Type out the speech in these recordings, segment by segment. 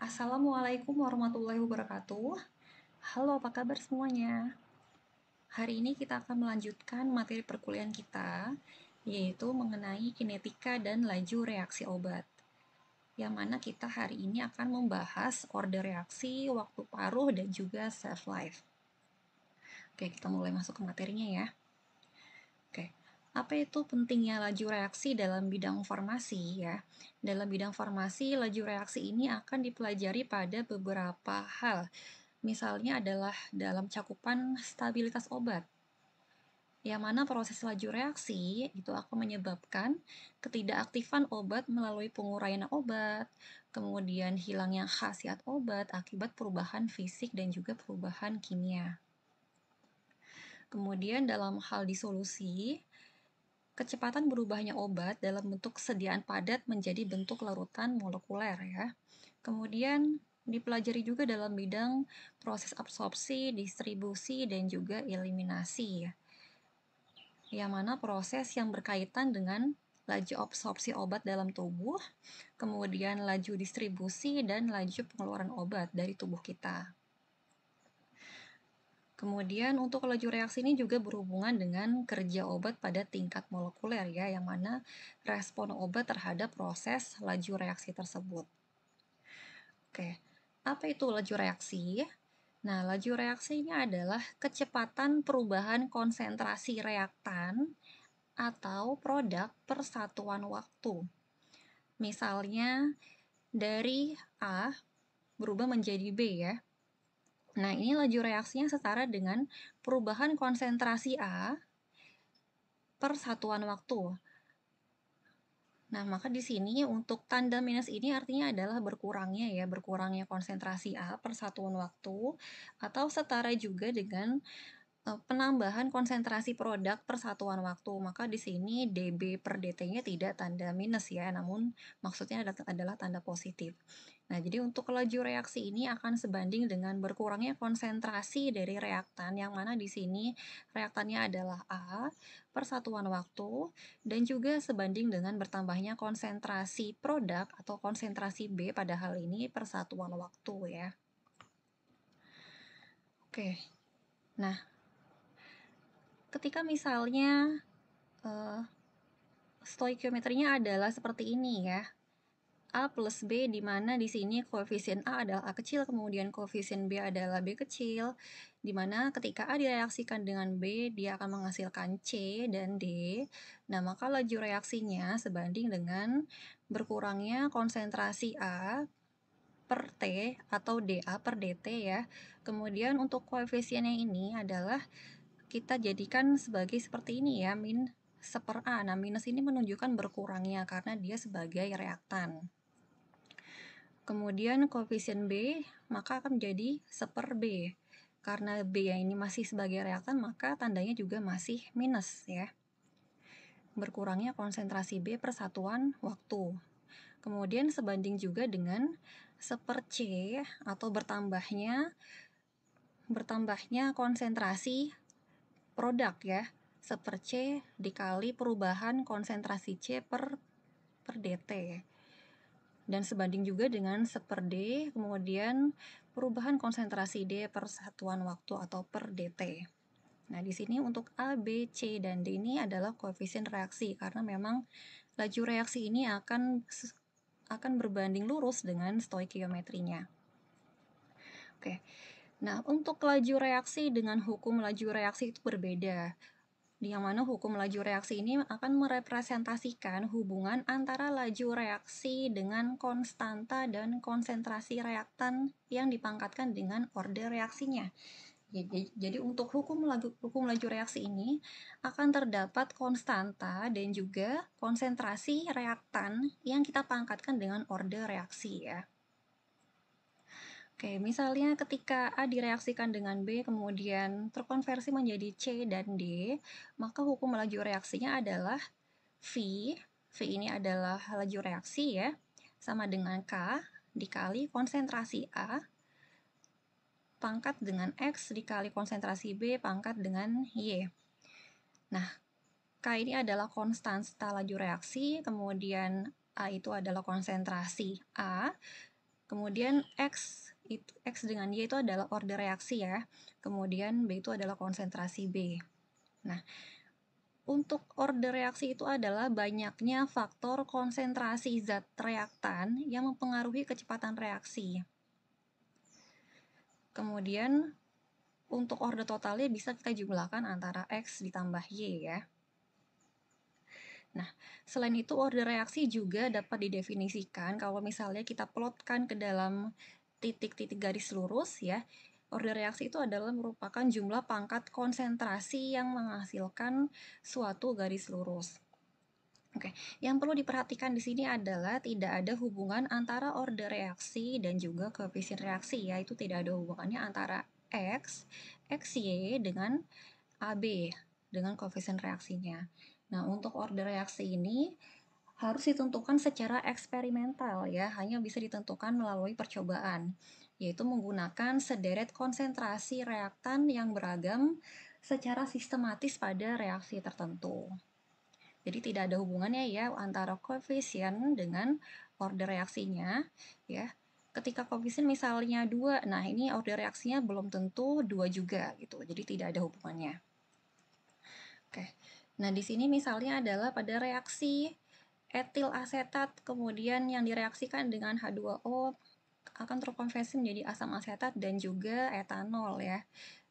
Assalamualaikum warahmatullahi wabarakatuh. Halo, apa kabar semuanya? Hari ini kita akan melanjutkan materi perkuliahan kita, yaitu mengenai kinetika dan laju reaksi obat. Yang mana kita hari ini akan membahas order reaksi, waktu paruh, dan juga shelf life. Oke, kita mulai masuk ke materinya ya. Oke, apa itu pentingnya laju reaksi dalam bidang farmasi ya? Dalam bidang farmasi, laju reaksi ini akan dipelajari pada beberapa hal. Misalnya adalah dalam cakupan stabilitas obat, yang mana proses laju reaksi itu akan menyebabkan ketidakaktifan obat melalui penguraian obat, kemudian hilangnya khasiat obat akibat perubahan fisik dan juga perubahan kimia. Kemudian dalam hal disolusi, kecepatan berubahnya obat dalam bentuk sediaan padat menjadi bentuk larutan molekuler ya. Kemudian dipelajari juga dalam bidang proses absorpsi, distribusi, dan juga eliminasi ya. Yang mana proses yang berkaitan dengan laju absorpsi obat dalam tubuh, kemudian laju distribusi, dan laju pengeluaran obat dari tubuh kita. Kemudian untuk laju reaksi ini juga berhubungan dengan kerja obat pada tingkat molekuler ya, yang mana respon obat terhadap proses laju reaksi tersebut. Oke, apa itu laju reaksi? Nah, laju reaksi ini adalah kecepatan perubahan konsentrasi reaktan atau produk per satuan waktu. Misalnya dari A berubah menjadi B ya. Nah, ini laju reaksinya setara dengan perubahan konsentrasi A per satuan waktu. Nah, maka di sini untuk tanda minus ini artinya adalah berkurangnya konsentrasi A per satuan waktu, atau setara juga dengan penambahan konsentrasi produk per satuan waktu. Maka di sini dB per dt-nya tidak tanda minus ya, namun maksudnya adalah tanda positif. Nah, jadi untuk laju reaksi ini akan sebanding dengan berkurangnya konsentrasi dari reaktan, yang mana di sini reaktannya adalah A per satuan waktu, dan juga sebanding dengan bertambahnya konsentrasi produk atau konsentrasi B pada hal ini per satuan waktu ya. Oke, nah ketika misalnya stoikiometrinya adalah seperti ini ya, A plus B, di mana di sini koefisien A adalah A kecil, kemudian koefisien B adalah B kecil, di mana ketika A direaksikan dengan B, dia akan menghasilkan C dan D. Nah, maka laju reaksinya sebanding dengan berkurangnya konsentrasi A per T atau dA per dt ya. Kemudian untuk koefisiennya ini adalah kita jadikan sebagai seperti ini ya, min 1/A. Nah, minus ini menunjukkan berkurangnya karena dia sebagai reaktan. Kemudian koefisien B maka akan menjadi 1/B. Karena B yang ini masih sebagai reaktan, maka tandanya juga masih minus ya. Berkurangnya konsentrasi B per satuan waktu. Kemudian sebanding juga dengan 1/C atau bertambahnya konsentrasi produk ya. 1/C dikali perubahan konsentrasi C per dt. Dan sebanding juga dengan 1/D, kemudian perubahan konsentrasi D per satuan waktu atau per dt. Nah, di sini untuk A, B, C, dan D ini adalah koefisien reaksi, karena memang laju reaksi ini akan berbanding lurus dengan stoikiometrinya. Oke, nah untuk laju reaksi dengan hukum laju reaksi itu berbeda. Yang mana hukum laju reaksi ini akan merepresentasikan hubungan antara laju reaksi dengan konstanta dan konsentrasi reaktan yang dipangkatkan dengan order reaksinya. Jadi untuk hukum laju reaksi ini akan terdapat konstanta dan juga konsentrasi reaktan yang kita pangkatkan dengan order reaksi ya. Oke, misalnya ketika A direaksikan dengan B kemudian terkonversi menjadi C dan D, maka hukum laju reaksinya adalah V ini adalah laju reaksi ya, sama dengan K dikali konsentrasi A pangkat dengan X dikali konsentrasi B pangkat dengan Y. Nah, K ini adalah konstanta laju reaksi, kemudian A itu adalah konsentrasi A, Kemudian X dengan Y itu adalah order reaksi ya. Kemudian B itu adalah konsentrasi B. Nah, untuk order reaksi itu adalah banyaknya faktor konsentrasi zat reaktan yang mempengaruhi kecepatan reaksi. Kemudian untuk order totalnya bisa kita jumlahkan antara X ditambah Y ya. Nah, selain itu order reaksi juga dapat didefinisikan kalau misalnya kita plotkan ke dalam titik-titik garis lurus ya. Order reaksi itu adalah merupakan jumlah pangkat konsentrasi yang menghasilkan suatu garis lurus. Oke, yang perlu diperhatikan di sini adalah tidak ada hubungan antara order reaksi dan juga koefisien reaksi ya. Itu tidak ada hubungannya antara X, XY dengan AB dengan koefisien reaksinya. Nah, untuk order reaksi ini harus ditentukan secara eksperimental ya, hanya bisa ditentukan melalui percobaan, yaitu menggunakan sederet konsentrasi reaktan yang beragam secara sistematis pada reaksi tertentu. Jadi tidak ada hubungannya ya antara koefisien dengan order reaksinya ya. Ketika koefisien misalnya 2, nah ini order reaksinya belum tentu 2 juga gitu. Jadi tidak ada hubungannya. Oke. Nah, di sini misalnya adalah pada reaksi etil asetat, kemudian yang direaksikan dengan H2O akan terkonversi menjadi asam asetat dan juga etanol ya.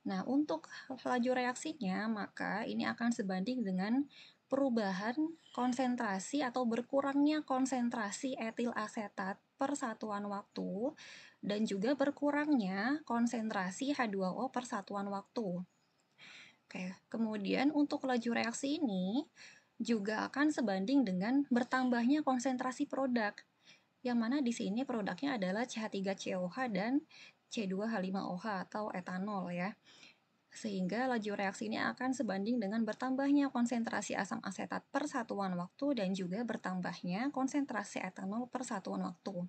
Nah, untuk laju reaksinya, maka ini akan sebanding dengan perubahan konsentrasi atau berkurangnya konsentrasi etil asetat per satuan waktu dan juga berkurangnya konsentrasi H2O per satuan waktu. Oke, kemudian untuk laju reaksi ini juga akan sebanding dengan bertambahnya konsentrasi produk, yang mana di sini produknya adalah CH3COH dan C2H5OH atau etanol ya. Sehingga laju reaksi ini akan sebanding dengan bertambahnya konsentrasi asam asetat per satuan waktu dan juga bertambahnya konsentrasi etanol per satuan waktu.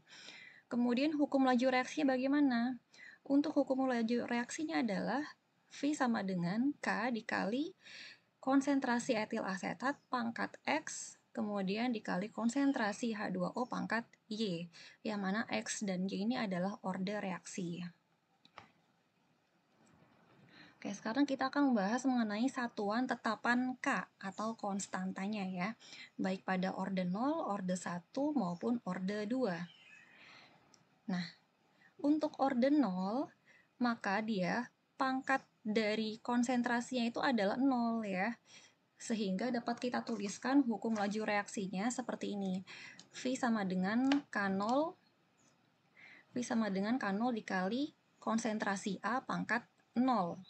Kemudian hukum laju reaksinya bagaimana? Untuk hukum laju reaksinya adalah V sama dengan K dikali konsentrasi etil asetat pangkat X kemudian dikali konsentrasi H2O pangkat Y, yang mana X dan Y ini adalah order reaksi. Oke, sekarang kita akan membahas mengenai satuan tetapan K atau konstantanya ya, baik pada orde 0, orde 1, maupun orde 2. Nah, untuk orde 0, maka dia pangkat dari konsentrasinya itu adalah 0 ya. Sehingga dapat kita tuliskan hukum laju reaksinya seperti ini. V sama dengan K0, V sama dengan K0 dikali konsentrasi A pangkat 0.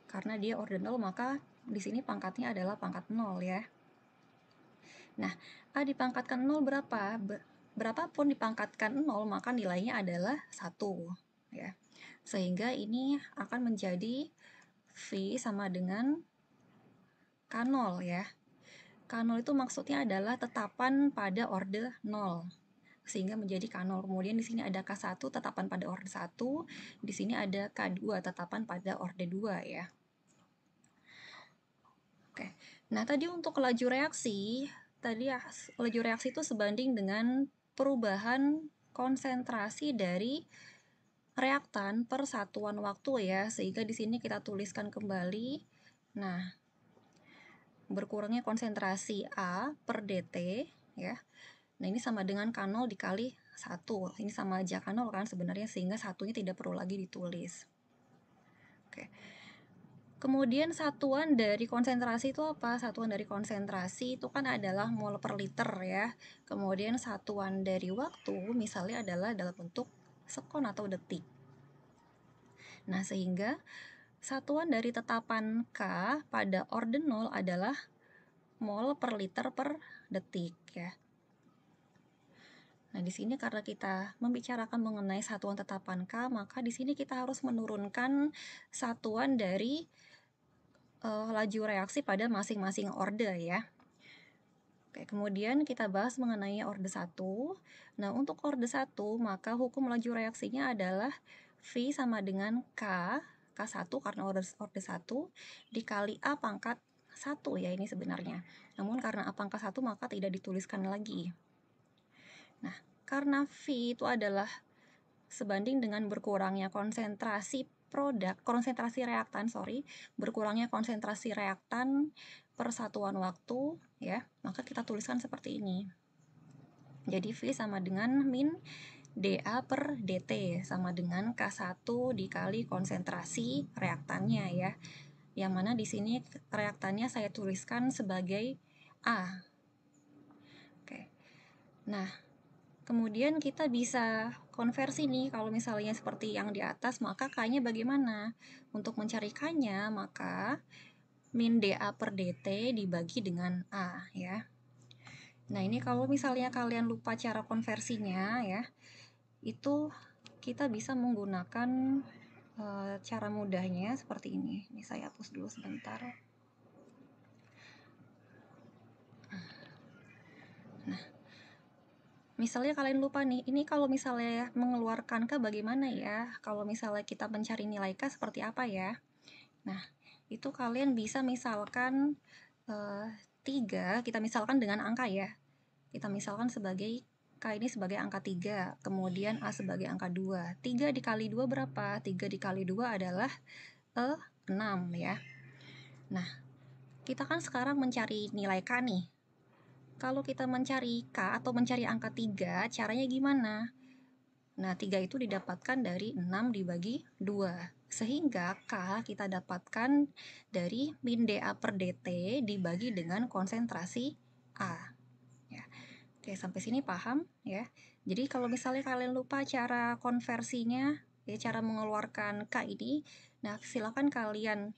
Karena dia order 0, maka di sini pangkatnya adalah pangkat 0 ya. Nah, A dipangkatkan 0 berapa? Berapapun dipangkatkan 0, maka nilainya adalah 1 ya. Sehingga ini akan menjadi V sama dengan K0 ya. K0 itu maksudnya adalah tetapan pada orde 0. Sehingga menjadi K0. Kemudian di sini ada K1 tetapan pada orde 1, di sini ada K2 tetapan pada orde 2 ya. Oke. Nah, tadi untuk laju reaksi, laju reaksi itu sebanding dengan perubahan konsentrasi dari reaktan per satuan waktu ya, sehingga di sini kita tuliskan kembali. Nah, berkurangnya konsentrasi A per dt ya. Nah, ini sama dengan K0 dikali 1. Ini sama aja K0 kan sebenarnya, sehingga satunya tidak perlu lagi ditulis. Oke. Kemudian satuan dari konsentrasi itu apa? Satuan dari konsentrasi itu kan adalah mol per liter ya. Kemudian satuan dari waktu misalnya adalah dalam bentuk sekon atau detik. Nah, sehingga satuan dari tetapan K pada orde 0 adalah mol per liter per detik ya. Nah, di sini karena kita membicarakan mengenai satuan tetapan K, maka di sini kita harus menurunkan satuan dari laju reaksi pada masing-masing orde ya. Oke, kemudian kita bahas mengenai orde 1. Nah, untuk orde 1, maka hukum laju reaksinya adalah V sama dengan K1 karena orde 1, dikali A pangkat 1 ya ini sebenarnya. Namun karena A pangkat 1 maka tidak dituliskan lagi. Nah, karena V itu adalah sebanding dengan berkurangnya konsentrasi reaktan, berkurangnya konsentrasi reaktan per satuan waktu, ya, maka kita tuliskan seperti ini. Jadi V sama dengan min dA per dt sama dengan K1 dikali konsentrasi reaktannya, ya. Yang mana di sini reaktannya saya tuliskan sebagai A. Oke. Nah, kemudian kita bisa konversi nih, kalau misalnya seperti yang di atas, maka K-nya bagaimana? Untuk mencari K-nya, maka min dA per dt dibagi dengan A, ya. Nah, ini kalau misalnya kalian lupa cara konversinya, ya, itu kita bisa menggunakan cara mudahnya seperti ini. Ini saya hapus dulu sebentar. Nah, misalnya kalian lupa nih, ini kalau misalnya mengeluarkan K bagaimana ya? Kalau misalnya kita mencari nilai K seperti apa ya? Nah, itu kalian bisa misalkan 3, kita misalkan dengan angka ya. Kita misalkan sebagai K ini sebagai angka 3, kemudian A sebagai angka 2. 3 dikali 2 berapa? 3 dikali 2 adalah 6 ya. Nah, kita kan sekarang mencari nilai K nih. Kalau kita mencari K atau mencari angka 3, caranya gimana? Nah, 3 itu didapatkan dari 6 dibagi 2. Sehingga K kita dapatkan dari min dA per dt dibagi dengan konsentrasi A. Ya. Oke, sampai sini paham ya. Jadi kalau misalnya kalian lupa cara konversinya, ya, cara mengeluarkan K ini, nah silakan kalian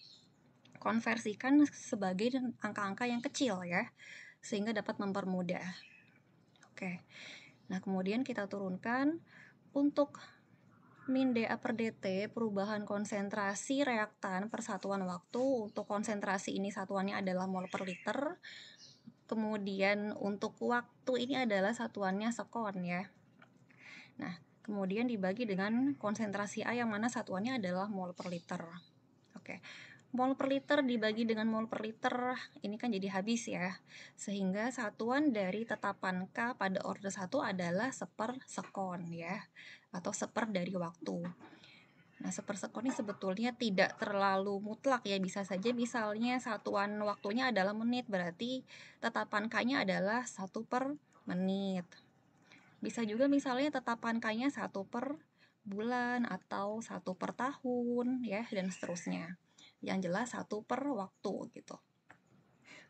konversikan sebagai angka-angka yang kecil ya, sehingga dapat mempermudah. Oke. Nah, kemudian kita turunkan untuk min dA per dt, perubahan konsentrasi reaktan per satuan waktu. Untuk konsentrasi ini satuannya adalah mol per liter. Kemudian untuk waktu ini adalah satuannya sekon ya. Nah, kemudian dibagi dengan konsentrasi A yang mana satuannya adalah mol per liter. Oke. Mol per liter dibagi dengan mol per liter, ini kan jadi habis ya. Sehingga satuan dari tetapan K pada order 1 adalah sepersekon ya, atau seper dari waktu. Nah, sepersekon ini sebetulnya tidak terlalu mutlak ya, bisa saja misalnya satuan waktunya adalah menit, berarti tetapan K-nya adalah 1 per menit. Bisa juga misalnya tetapan K-nya 1 per bulan atau 1 per tahun ya, dan seterusnya. Yang jelas 1 per waktu gitu.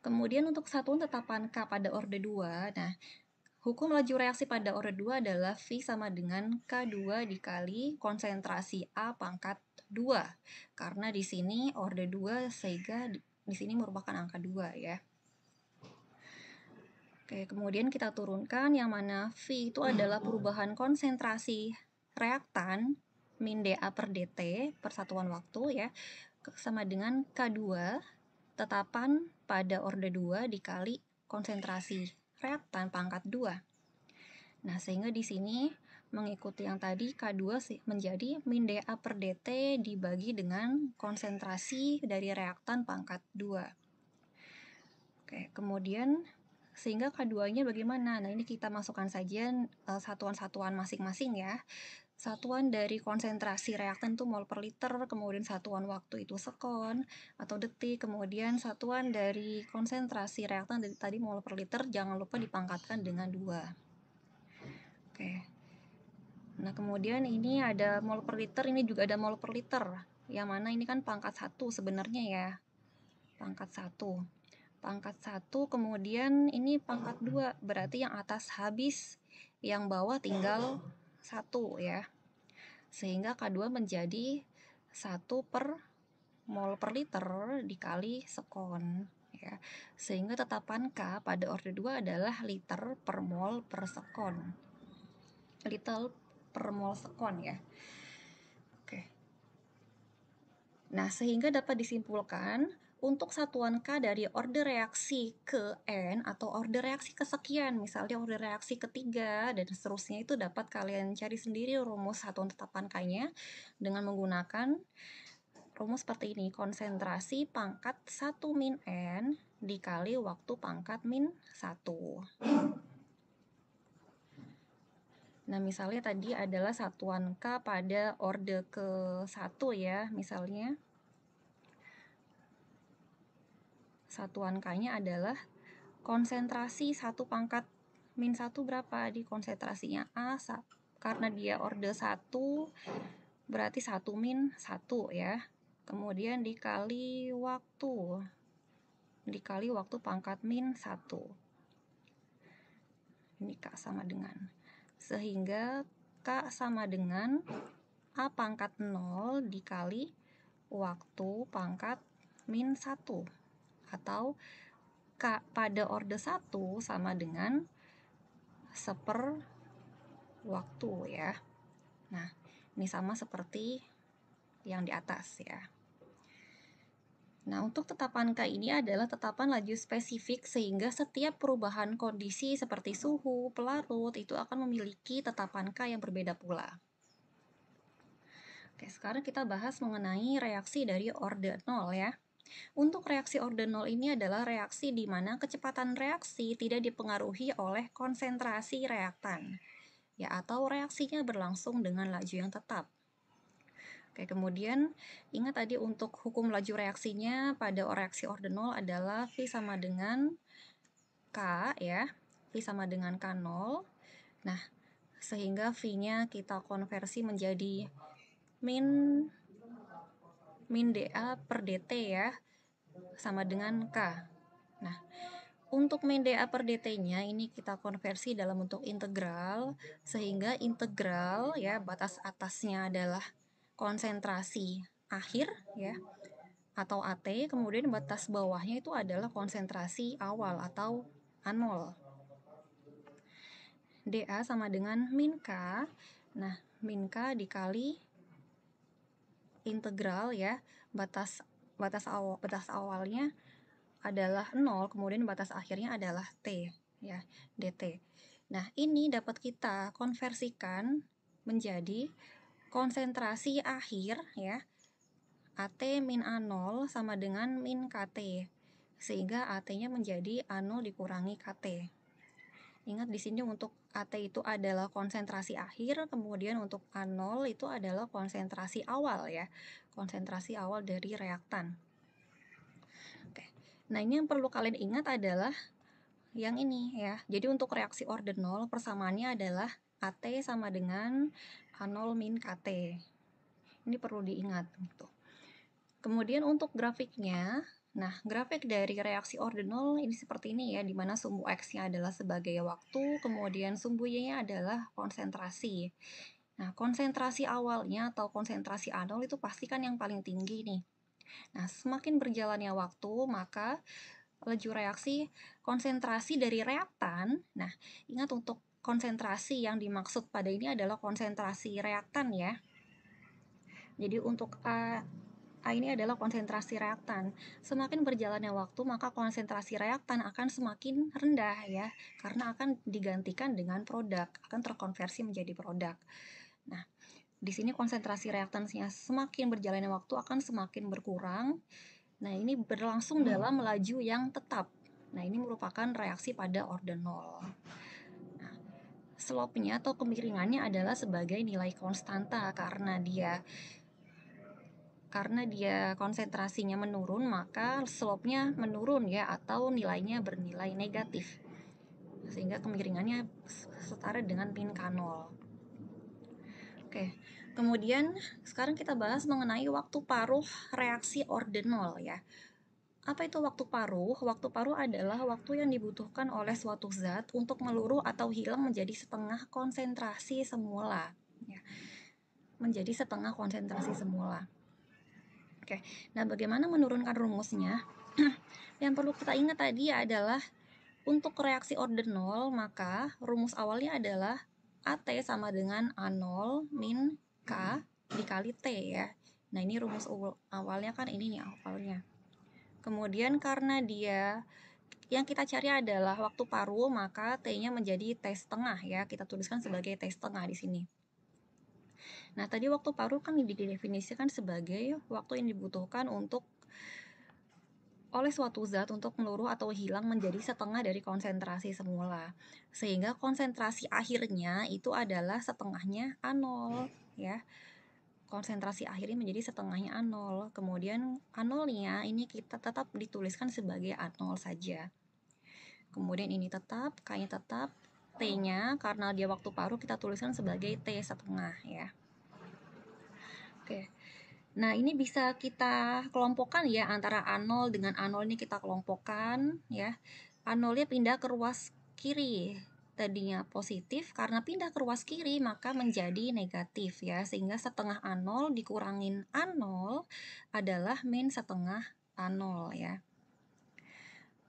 Kemudian untuk satuan tetapan K pada orde 2, nah, hukum laju reaksi pada orde 2 adalah V sama dengan K2 dikali konsentrasi A pangkat 2. Karena di sini orde 2 sehingga di sini merupakan angka 2 ya. Oke, kemudian kita turunkan yang mana V itu adalah perubahan konsentrasi reaktan min dA per dt per satuan waktu ya, sama dengan K2 tetapan pada orde 2 dikali konsentrasi reaktan pangkat 2. Nah, sehingga di sini mengikuti yang tadi K2 menjadi min dA per dt dibagi dengan konsentrasi dari reaktan pangkat 2. Oke, kemudian sehingga K2-nya bagaimana? Nah, ini kita masukkan saja satuan-satuan masing-masing ya. Satuan dari konsentrasi reaktan itu mol per liter, kemudian satuan waktu itu sekon atau detik, kemudian satuan dari konsentrasi reaktan dari tadi mol per liter, jangan lupa dipangkatkan dengan 2. Oke. Nah, kemudian ini ada mol per liter, ini juga ada mol per liter. Yang mana ini kan pangkat 1 sebenarnya ya. Pangkat 1. Pangkat 1, kemudian ini pangkat 2, berarti yang atas habis, yang bawah tinggal 1 ya. Sehingga K2 menjadi 1 per mol per liter dikali sekon ya. Sehingga tetapan K pada orde 2 adalah liter per mol per sekon. Liter per mol sekon ya. Oke. Nah, sehingga dapat disimpulkan untuk satuan K dari orde reaksi ke N atau orde reaksi kesekian, misalnya orde reaksi ketiga dan seterusnya, itu dapat kalian cari sendiri rumus satuan tetapan K-nya dengan menggunakan rumus seperti ini, konsentrasi pangkat 1 min N dikali waktu pangkat min 1. Nah, misalnya tadi adalah satuan K pada orde ke-1 ya, misalnya. Satuan K-nya adalah konsentrasi 1 pangkat min 1 berapa? Di konsentrasinya A, karena dia orde 1, berarti 1 min 1 ya. Kemudian dikali waktu pangkat min 1. Ini K sama dengan. Sehingga K sama dengan A pangkat 0 dikali waktu pangkat min 1. Atau K pada orde 1 sama dengan seper waktu ya. Nah, ini sama seperti yang di atas ya. Nah, untuk tetapan K ini adalah tetapan laju spesifik sehingga setiap perubahan kondisi seperti suhu, pelarut itu akan memiliki tetapan K yang berbeda pula. Oke, sekarang kita bahas mengenai reaksi dari orde 0 ya. Untuk reaksi orde 0 ini adalah reaksi di mana kecepatan reaksi tidak dipengaruhi oleh konsentrasi reaktan, ya, atau reaksinya berlangsung dengan laju yang tetap. Oke, kemudian ingat tadi untuk hukum laju reaksinya pada reaksi orde 0 adalah V sama dengan K ya, V sama dengan K0. Nah, sehingga V-nya kita konversi menjadi min dA per dt ya, sama dengan K. Nah, untuk min dA per dt-nya ini kita konversi dalam bentuk integral, sehingga integral ya batas atasnya adalah konsentrasi akhir ya atau AT, kemudian batas bawahnya itu adalah konsentrasi awal atau A0. dA sama dengan min K. Nah, min K dikali integral ya, batas awalnya adalah 0, kemudian batas akhirnya adalah T ya, dt. Nah, ini dapat kita konversikan menjadi konsentrasi akhir ya, AT min A0 sama dengan min KT, sehingga AT-nya menjadi A0 dikurangi KT. Ingat di sini untuk AT itu adalah konsentrasi akhir, kemudian untuk A0 itu adalah konsentrasi awal ya, konsentrasi awal dari reaktan. Oke. Nah, ini yang perlu kalian ingat adalah yang ini ya. Jadi untuk reaksi orde 0 persamaannya adalah AT sama dengan A0 min KT. Ini perlu diingat gitu. Kemudian untuk grafiknya, nah grafik dari reaksi orde 0 ini seperti ini ya, di mana sumbu X-nya adalah sebagai waktu, kemudian sumbu Y-nya adalah konsentrasi. Nah, konsentrasi awalnya atau konsentrasi A0 itu pasti kan yang paling tinggi nih. Nah, semakin berjalannya waktu, maka laju reaksi konsentrasi dari reaktan. Nah, ingat untuk konsentrasi yang dimaksud pada ini adalah konsentrasi reaktan ya. Jadi untuk A ini adalah konsentrasi reaktan. Semakin berjalannya waktu, maka konsentrasi reaktan akan semakin rendah ya, karena akan digantikan dengan produk, akan terkonversi menjadi produk. Nah, di sini konsentrasi reaktannya semakin berjalannya waktu akan semakin berkurang. Nah, ini berlangsung dalam laju yang tetap. Nah, ini merupakan reaksi pada orde 0. Nah, slope-nya atau kemiringannya adalah sebagai nilai konstanta karena dia konsentrasinya menurun, maka slope-nya menurun ya, atau nilainya bernilai negatif. Sehingga kemiringannya setara dengan min K0. Oke, kemudian sekarang kita bahas mengenai waktu paruh reaksi orde 0 ya. Apa itu waktu paruh? Waktu paruh adalah waktu yang dibutuhkan oleh suatu zat untuk meluruh atau hilang menjadi setengah konsentrasi semula. Ya. Menjadi setengah konsentrasi semula. Oke, nah bagaimana menurunkan rumusnya? Yang perlu kita ingat tadi adalah untuk reaksi orde 0, maka rumus awalnya adalah AT sama dengan A0 min K dikali T ya. Nah, ini rumus awalnya kan ini nih awalnya. Kemudian karena dia yang kita cari adalah waktu paruh, maka T-nya menjadi T setengah ya. Kita tuliskan sebagai T setengah di sini. Nah, tadi waktu paruh kan didefinisikan sebagai waktu yang dibutuhkan untuk oleh suatu zat untuk meluruh atau hilang menjadi setengah dari konsentrasi semula. Sehingga konsentrasi akhirnya itu adalah setengahnya A0 ya. Konsentrasi akhirnya menjadi setengahnya A0. Kemudian A0-nya ini kita tetap dituliskan sebagai A0 saja. Kemudian ini tetap, K-nya tetap, T-nya karena dia waktu paruh kita tuliskan sebagai T setengah ya. Oke. Nah, ini bisa kita kelompokkan ya antara A0 dengan A0 ini kita kelompokkan ya. A0-nya pindah ke ruas kiri. Tadinya positif, karena pindah ke ruas kiri maka menjadi negatif ya. Sehingga setengah A0 dikurangin A0 adalah min setengah A0 ya.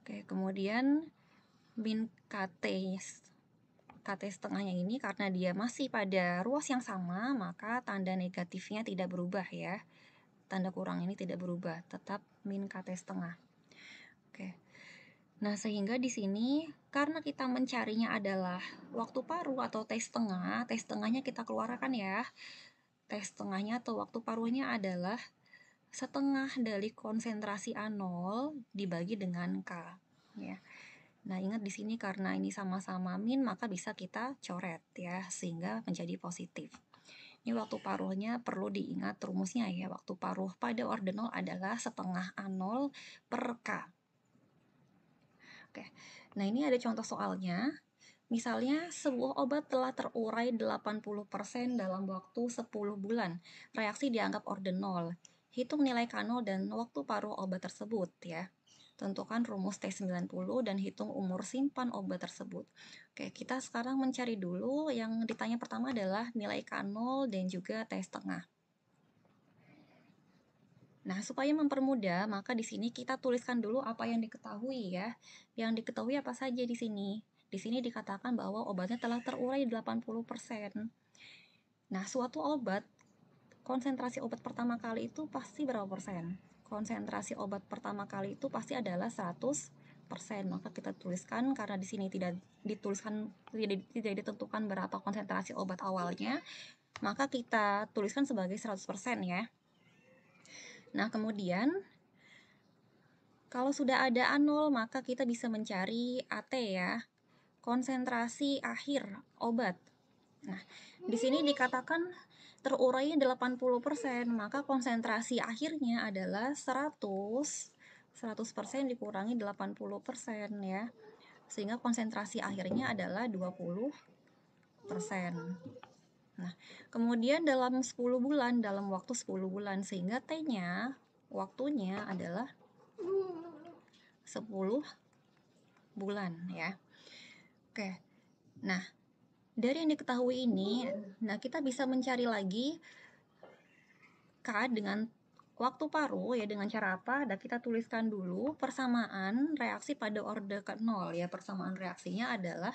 Oke, kemudian min KT setengahnya ini karena dia masih pada ruas yang sama, maka tanda negatifnya tidak berubah ya. Tanda kurang ini tidak berubah, tetap min KT setengah. Oke. Nah, sehingga di sini karena kita mencarinya adalah waktu paruh atau T setengah, T setengahnya kita keluarkan ya. T setengahnya atau waktu paruhnya adalah setengah dari konsentrasi A0 dibagi dengan K ya. Nah, ingat di sini karena ini sama-sama min, maka bisa kita coret ya, sehingga menjadi positif. Ini waktu paruhnya perlu diingat rumusnya ya. Waktu paruh pada ordinal adalah setengah A0 per K. Oke. Nah, ini ada contoh soalnya. Misalnya, sebuah obat telah terurai 80% dalam waktu 10 bulan. Reaksi dianggap ordinal. Hitung nilai K0 dan waktu paruh obat tersebut ya. Tentukan rumus T90 dan hitung umur simpan obat tersebut. Oke, kita sekarang mencari dulu yang ditanya pertama adalah nilai K0 dan juga T setengah. Nah, supaya mempermudah, maka di sini kita tuliskan dulu apa yang diketahui ya. Yang diketahui apa saja di sini? Di sini dikatakan bahwa obatnya telah terurai 80%. Nah, suatu obat, konsentrasi obat pertama kali itu pasti berapa persen? Konsentrasi obat pertama kali itu pasti adalah 100%. Maka kita tuliskan karena di sini tidak dituliskan, tidak ditentukan berapa konsentrasi obat awalnya, maka kita tuliskan sebagai 100% ya. Nah, kemudian kalau sudah ada A0, maka kita bisa mencari AT ya, konsentrasi akhir obat. Nah, di sini dikatakan terurai 80%, maka konsentrasi akhirnya adalah 100% dikurangi 80% ya. Sehingga konsentrasi akhirnya adalah 20%. Nah, kemudian dalam 10 bulan, dalam waktu 10 bulan, sehingga T-nya, waktunya adalah 10 bulan ya. Oke. Nah, dari yang diketahui ini, nah kita bisa mencari lagi K dengan waktu paruh ya dengan cara apa? Dan kita tuliskan dulu persamaan reaksi pada orde ke-0 ya. Persamaan reaksinya adalah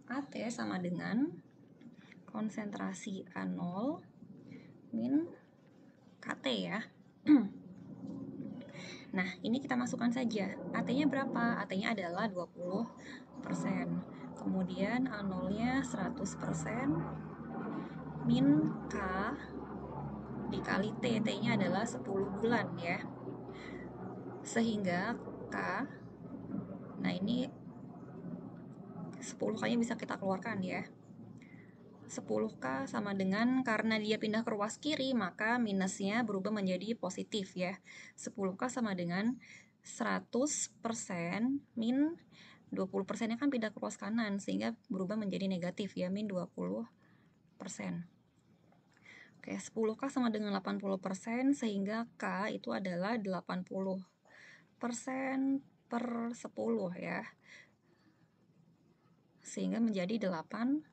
AT sama dengan konsentrasi A0 min KT ya. Nah, ini kita masukkan saja. AT-nya berapa? AT-nya adalah 20%. Kemudian A0-nya 100%, min K dikali T. T-nya adalah 10 bulan ya. Sehingga K, nah ini 10 K-nya bisa kita keluarkan ya. 10K sama dengan, karena dia pindah ke ruas kiri, maka minusnya berubah menjadi positif ya. 10K sama dengan 100% min 20%-nya kan pindah ke ruas kanan, sehingga berubah menjadi negatif ya, min 20%. Oke, 10K sama dengan 80%, sehingga K itu adalah 80% per 10 ya. Sehingga menjadi 8%.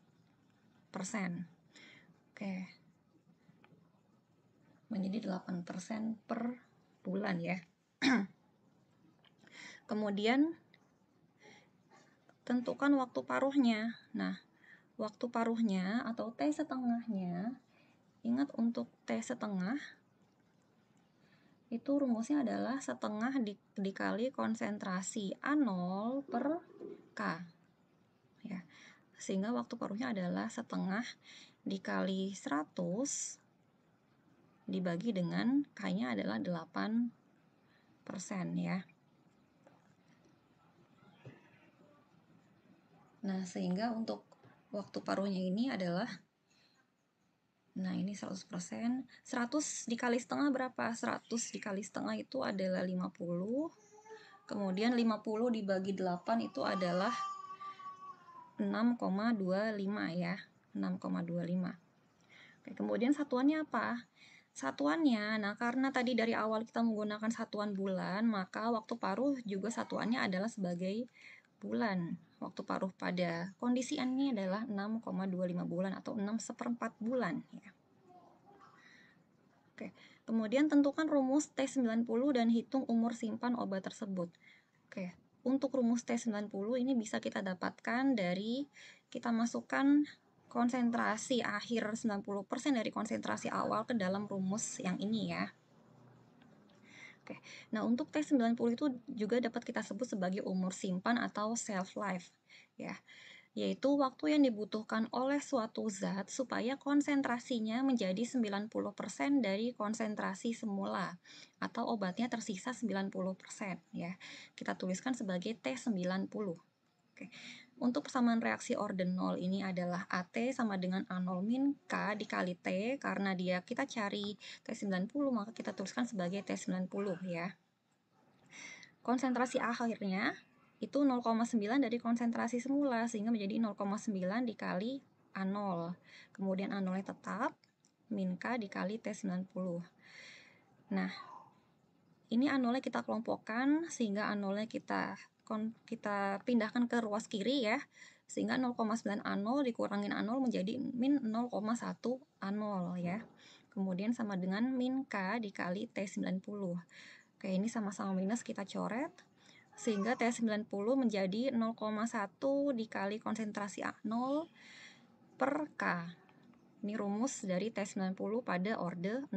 Oke. Menjadi 8% per bulan ya. Kemudian tentukan waktu paruhnya. Nah, waktu paruhnya atau T setengahnya, ingat untuk T setengah itu rumusnya adalah setengah dikali konsentrasi A0 per K. Ya. Sehingga waktu paruhnya adalah setengah dikali 100 dibagi dengan K-nya adalah 8% ya. Nah, sehingga untuk waktu paruhnya ini adalah, nah ini 100%, 100 dikali setengah berapa? 100 dikali setengah itu adalah 50, kemudian 50 dibagi 8 itu adalah 6,25 ya, 6,25. Oke, kemudian satuannya apa? Satuannya, nah karena tadi dari awal kita menggunakan satuan bulan, maka waktu paruh juga satuannya adalah sebagai bulan. Waktu paruh pada kondisi ini adalah 6,25 bulan atau 6/4 bulan. Ya. Oke, kemudian tentukan rumus T90 dan hitung umur simpan obat tersebut. Oke, untuk rumus T90 ini bisa kita dapatkan dari kita masukkan konsentrasi akhir 90% dari konsentrasi awal ke dalam rumus yang ini ya. Oke, nah untuk T90 itu juga dapat kita sebut sebagai umur simpan atau shelf life ya, yaitu waktu yang dibutuhkan oleh suatu zat supaya konsentrasinya menjadi 90% dari konsentrasi semula atau obatnya tersisa 90% ya. Kita tuliskan sebagai T90. Oke. Untuk persamaan reaksi ordenol ini adalah AT sama dengan A0 min K dikali T, karena dia kita cari T90 maka kita tuliskan sebagai T90 ya. Konsentrasi akhirnya itu 0,9 dari konsentrasi semula sehingga menjadi 0,9 dikali A0. Kemudian A0-nya tetap min K dikali T90. Nah, ini A0-nya kita kelompokkan sehingga A0-nya kita pindahkan ke ruas kiri ya, sehingga 0,9 A0 dikurangin A0 menjadi min 0,1 A0 ya. Kemudian sama dengan min K dikali T90. Oke, ini sama-sama minus kita coret, sehingga T90 menjadi 0,1 dikali konsentrasi A0 per K. Ini rumus dari T90 pada orde 0.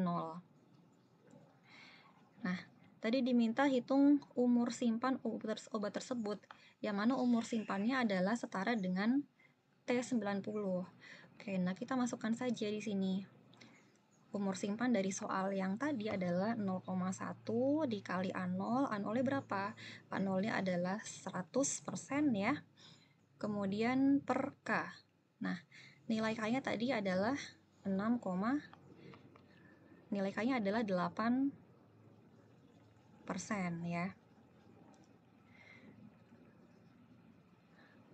Nah, tadi diminta hitung umur simpan obat tersebut, yang mana umur simpannya adalah setara dengan T90. Oke, nah kita masukkan saja di sini. Umur simpan dari soal yang tadi adalah 0,1 dikali A0. A0-nya berapa? A0-nya adalah 100% ya. Kemudian per K. Nah, nilai K-nya tadi adalah 6, nilai K-nya adalah 8% ya.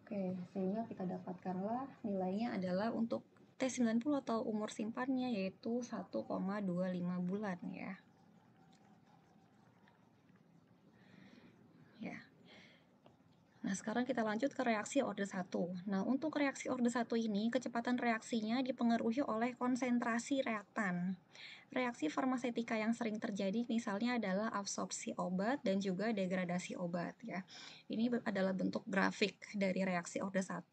Oke, sehingga kita dapatkanlah nilainya adalah untuk T90 atau umur simpannya yaitu 1,25 bulan ya. Ya. Nah, sekarang kita lanjut ke reaksi orde 1. Nah, untuk reaksi orde 1 ini, kecepatan reaksinya dipengaruhi oleh konsentrasi reaktan. Reaksi farmasetika yang sering terjadi misalnya adalah absorpsi obat dan juga degradasi obat ya. Ini adalah bentuk grafik dari reaksi orde 1.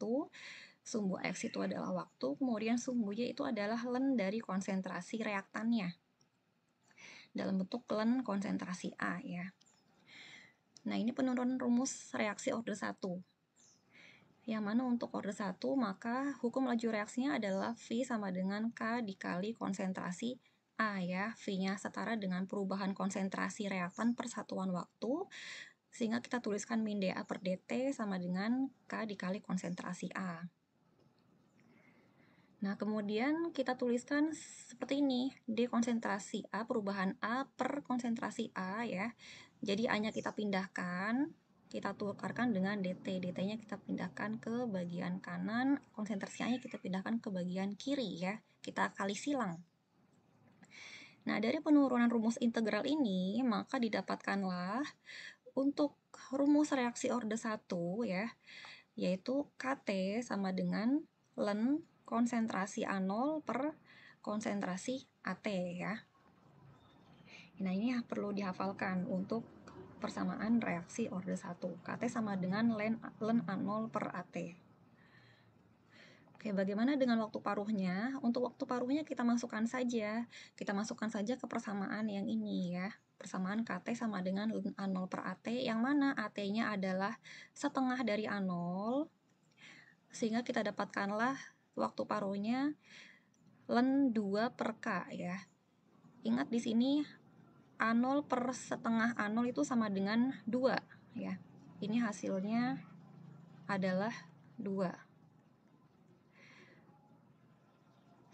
Sumbu X itu adalah waktu, kemudian sumbu Y itu adalah len dari konsentrasi reaktannya. Dalam bentuk len konsentrasi A ya. Nah, ini penurunan rumus reaksi orde 1. Yang mana untuk orde 1, maka hukum laju reaksinya adalah V sama dengan K dikali konsentrasi A ya. V-nya setara dengan perubahan konsentrasi reaktan per satuan waktu, sehingga kita tuliskan min dA per dt sama dengan K dikali konsentrasi A. Nah, kemudian kita tuliskan seperti ini, D konsentrasi A, perubahan A per konsentrasi A ya. Jadi A-nya kita pindahkan, kita tukarkan dengan dt. dt-nya kita pindahkan ke bagian kanan, konsentrasi A-nya kita pindahkan ke bagian kiri ya. Kita kali silang. Nah, dari penurunan rumus integral ini, maka didapatkanlah untuk rumus reaksi orde 1 ya, yaitu KT sama dengan len konsentrasi A0 per konsentrasi AT ya. Nah, ini perlu dihafalkan untuk persamaan reaksi orde 1. KT sama dengan len A0 per AT. Oke, bagaimana dengan waktu paruhnya? Untuk waktu paruhnya kita masukkan saja. Kita masukkan saja ke persamaan yang ini ya. persamaan KT sama dengan ln A0 per AT, yang mana AT-nya adalah setengah dari A0, sehingga kita dapatkanlah waktu paruhnya ln 2 per K ya. Ingat di sini A0 per setengah A0 itu sama dengan 2 ya. Ini hasilnya adalah 2.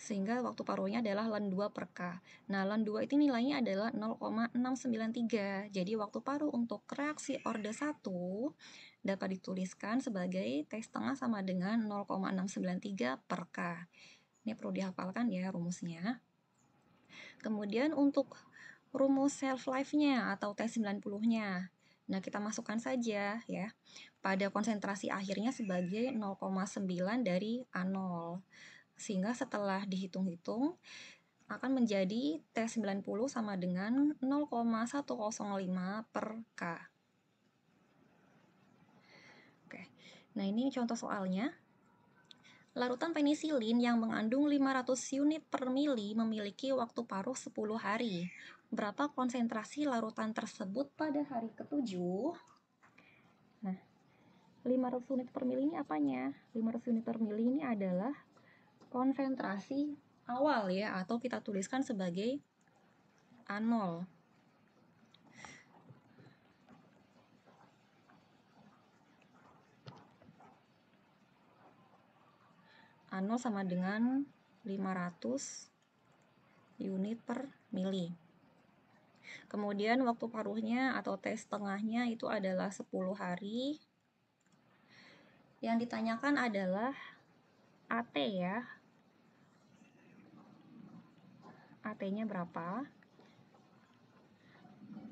Sehingga waktu paruhnya adalah ln 2 per K. Nah, ln 2 itu nilainya adalah 0,693. Jadi waktu paruh untuk reaksi orde 1 dapat dituliskan sebagai T setengah sama dengan 0,693 per K. Ini perlu dihafalkan ya rumusnya. Kemudian untuk rumus shelf life-nya atau T90-nya. Nah, kita masukkan saja ya pada konsentrasi akhirnya sebagai 0,9 dari A0. Sehingga setelah dihitung-hitung akan menjadi T90 sama dengan 0,105 per K. Oke. Nah, ini contoh soalnya. Larutan penisilin yang mengandung 500 unit per mili memiliki waktu paruh 10 hari. Berapa konsentrasi larutan tersebut pada hari ke-7? Nah, 500 unit per mili ini apanya? 500 unit per mili ini adalah konsentrasi awal ya, atau kita tuliskan sebagai A0. A0 sama dengan 500 unit per mili. Kemudian waktu paruhnya atau T setengahnya itu adalah 10 hari. Yang ditanyakan adalah AT ya. AT-nya berapa?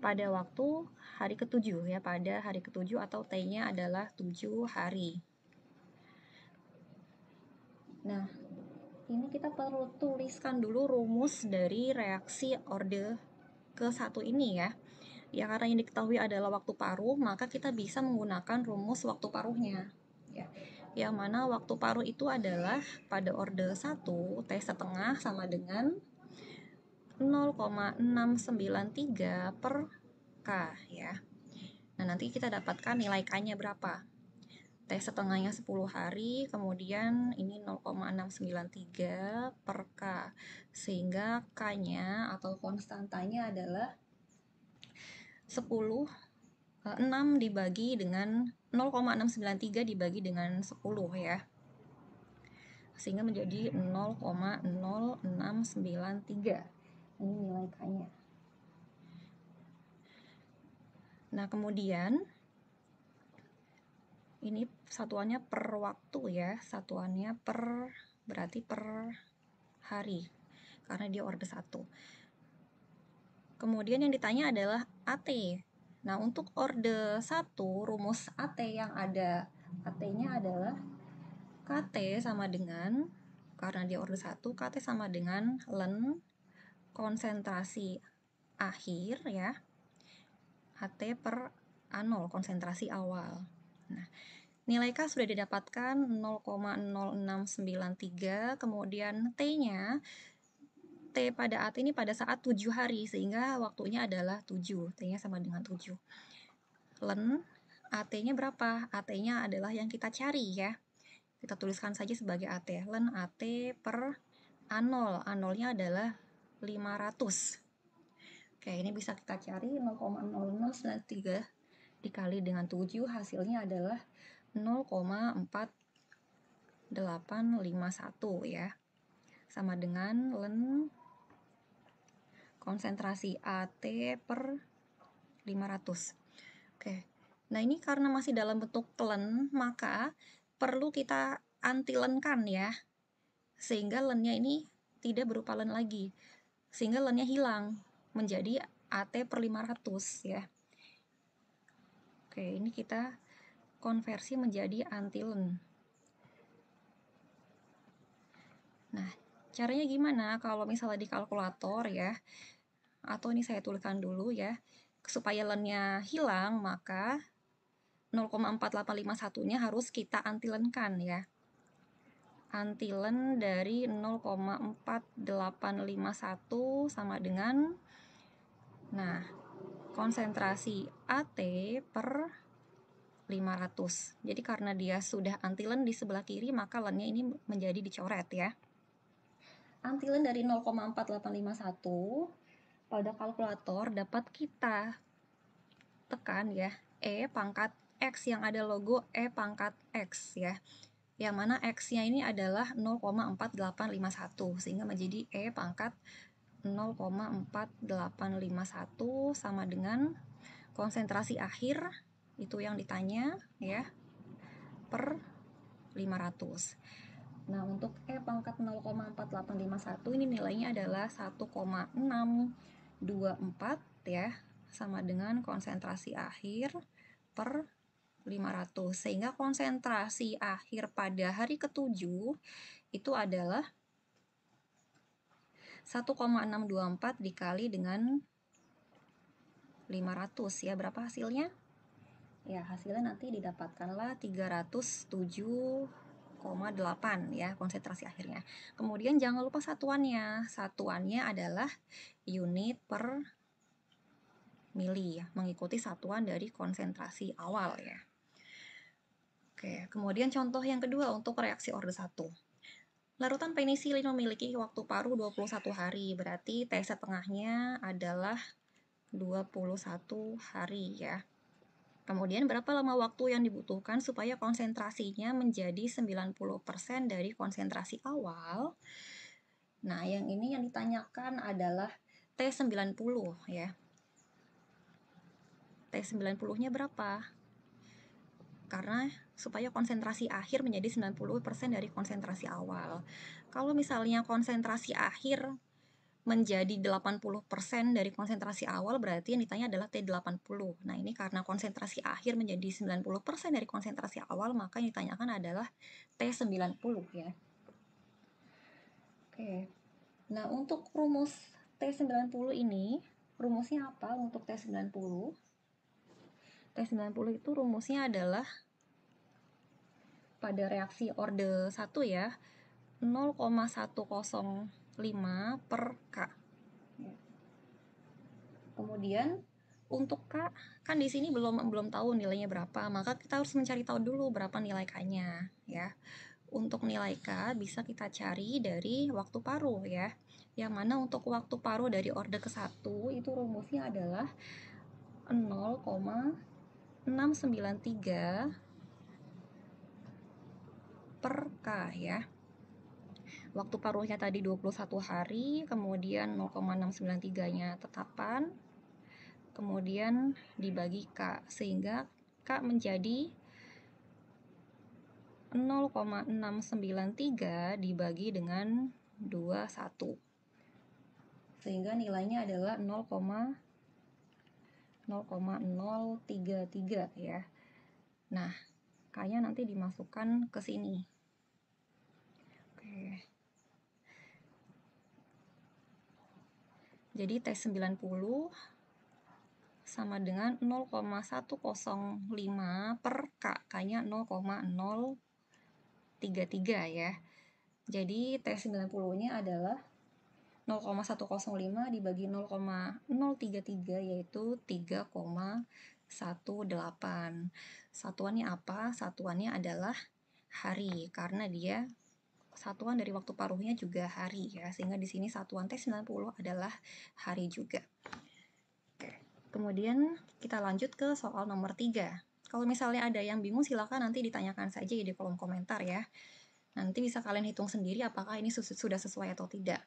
Pada waktu hari ke-7 ya, pada hari ke-7 atau T-nya adalah 7 hari. Nah, ini kita perlu tuliskan dulu rumus dari reaksi orde ke-1 ini ya. Ya, karena yang diketahui adalah waktu paruh, maka kita bisa menggunakan rumus waktu paruhnya. Ya, yang mana waktu paruh itu adalah pada orde 1, T setengah sama dengan 0,693 per K ya. Nah, nanti kita dapatkan nilai K-nya berapa. T setengahnya 10 hari, kemudian ini 0,693 per K. Sehingga K-nya atau konstantanya adalah 6 dibagi dengan 0,693 dibagi dengan 10 ya. Sehingga menjadi 0,0693. Ini nilai K-nya. Nah, kemudian ini satuannya per waktu ya, satuannya berarti per hari, karena dia orde 1. Kemudian yang ditanya adalah AT. Nah, untuk orde 1, rumus AT yang ada, AT-nya adalah KT sama dengan, karena dia orde 1, KT sama dengan ln konsentrasi akhir ya, AT per A0, konsentrasi awal. Nah, nilai K sudah didapatkan 0,0693, kemudian T-nya, T pada AT ini pada saat 7 hari, sehingga waktunya adalah 7, T-nya sama dengan 7. Ln AT-nya berapa? AT-nya adalah yang kita cari ya. Kita tuliskan saja sebagai AT. Ln AT per A0. A0-nya adalah 500. Oke, ini bisa kita cari 0,0093 dikali dengan 7, hasilnya adalah 0,4851 ya. Sama dengan ln konsentrasi AT per 500. Oke. Nah, ini karena masih dalam bentuk ln, maka perlu kita anti-ln-kan ya. Sehingga ln-nya ini tidak berupa ln lagi. Sehingga ln-nya hilang menjadi AT per 500 ya. Oke, ini kita konversi menjadi anti-ln. Nah, caranya gimana kalau misalnya di kalkulator ya, atau ini saya tuliskan dulu ya, supaya ln-nya hilang, maka 0,4851-nya harus kita anti-ln-kan ya. Anti-ln dari 0,4851 sama dengan, nah, konsentrasi AT per 500. Jadi karena dia sudah antilen di sebelah kiri, maka lennya ini menjadi dicoret ya. Antilen dari 0,4851 pada kalkulator dapat kita tekan ya, E pangkat X yang ada logo E pangkat X ya. Yang mana X-nya ini adalah 0,4851 sehingga menjadi E pangkat 0,4851 sama dengan konsentrasi akhir itu yang ditanya ya per 500. Nah, untuk E pangkat 0,4851 ini nilainya adalah 1,624 ya, sama dengan konsentrasi akhir per 500. Sehingga konsentrasi akhir pada hari ke-7 itu adalah 1,624 dikali dengan 500 ya. Berapa hasilnya? Ya, hasilnya nanti didapatkanlah 307,8 ya konsentrasi akhirnya. Kemudian jangan lupa satuannya. Satuannya adalah unit per mili ya, mengikuti satuan dari konsentrasi awal ya. Oke, kemudian contoh yang kedua untuk reaksi orde 1. Larutan penisilin memiliki waktu paruh 21 hari, berarti T setengahnya adalah 21 hari ya. Kemudian berapa lama waktu yang dibutuhkan supaya konsentrasinya menjadi 90% dari konsentrasi awal? Nah, yang ini yang ditanyakan adalah T90 ya. T90-nya berapa? Karena supaya konsentrasi akhir menjadi 90% dari konsentrasi awal. Kalau misalnya konsentrasi akhir menjadi 80% dari konsentrasi awal, berarti yang ditanya adalah T80. Nah, ini karena konsentrasi akhir menjadi 90% dari konsentrasi awal, maka yang ditanyakan adalah T90 ya. Oke. Nah, untuk rumus T90 ini, rumusnya apa untuk T90? T90 itu rumusnya adalah pada reaksi orde 1 ya, 0,105 per K. Kemudian untuk K, kan di sini belum tahu nilainya berapa, maka kita harus mencari tahu dulu berapa nilai K-nya ya. Untuk nilai K bisa kita cari dari waktu paruh ya. Yang mana untuk waktu paruh dari orde ke-1 itu rumusnya adalah 0,693 per K ya. Waktu paruhnya tadi 21 hari, kemudian 0,693-nya tetapan, kemudian dibagi K, sehingga K menjadi 0,693 dibagi dengan 21. Sehingga nilainya adalah 0,033 ya. Nah, K-nya nanti dimasukkan ke sini. Oke. Jadi T90 sama dengan 0,105 per K. K-nya 0,033 ya. Jadi T90-nya adalah 0,105 dibagi 0,033 yaitu 3,18. Satuannya apa? Satuannya adalah hari karena dia satuan dari waktu paruhnya juga hari ya, sehingga di sini satuan T90 adalah hari juga. Oke. Kemudian kita lanjut ke soal nomor 3. Kalau misalnya ada yang bingung silakan nanti ditanyakan saja di kolom komentar ya. Nanti bisa kalian hitung sendiri apakah ini sudah sesuai atau tidak